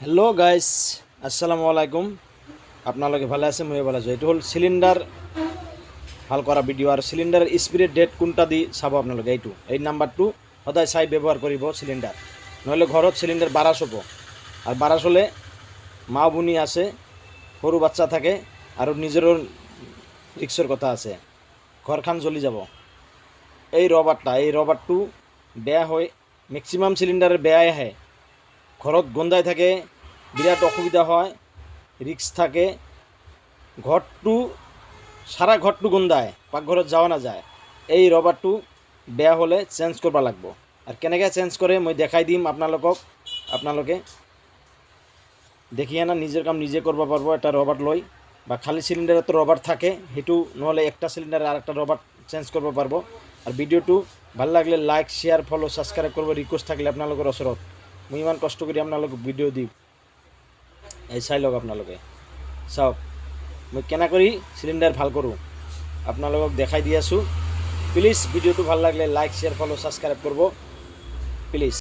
Hello guys, আসসালামু আলাইকুম। আপনালোকে ভালো আছে, মই ভালো আছি। এটা হল সিলিন্ডার ভাল করা ভিডিও। আর সিলিন্ডারের স্পিরিট ডেট কোনটা দি চাব আপনালোকে এই নাম্বারটো সদায় চাই ব্যবহার কৰিব সিলিন্ডার, নহলে ঘৰত সিলিন্ডার বারাস হব। আর বারাস হলে মা বুনি আছে, সৰু বাচ্চা থাকে, আর নিজেরও রিক্সর কথা আছে, ঘরখান জ্বলি যাব। এই রবারটো বেয়া হয়, ম্যাক্সিমাম সিলিন্ডারের বেয়াই আহে, ঘৰত গন্ধাই থাকে, বিরাট অসুবিধা হয়, রিক্স থাকে। ঘরটো সারা ঘরটো গন্ধায়, পাকঘরত যাওয়া না যায়। এই রবারটো বেয়া হলে চেঞ্জ করবা লাগবো। আর কেনেকৈ চেঞ্জ করে মই দেখাই দিম আপনালোকে দেখিয়ে না নিজের কাম নিজে করবা পারবো। একটা রবার লই বা খালি সিলিন্ডারে তো রবার থাকে, সেইটো নহলে একটা সিলিন্ডারে আর একটা রবার চেঞ্জ করবা পারবো। আর ভিডিওটো ভাল লাগলে লাইক শেয়ার ফলো সাবস্ক্রাইব করবো। রিকোয়েস্ট থাকলে আপনালোকের ওচৰত, মই ইমান কষ্ট কৰি আপনালোক ভিডিও দিওঁ। এই চাই লওক, আপনালোকে চাওক মই কেনা কৰি সিলিন্ডার ভাল কৰোঁ, আপনালোকক দেখাই দি আছোঁ। প্লিজ ভিডিওটো ভাল লাগলে লাইক শেয়ার ফলো সাবস্ক্রাইব করব প্লিজ।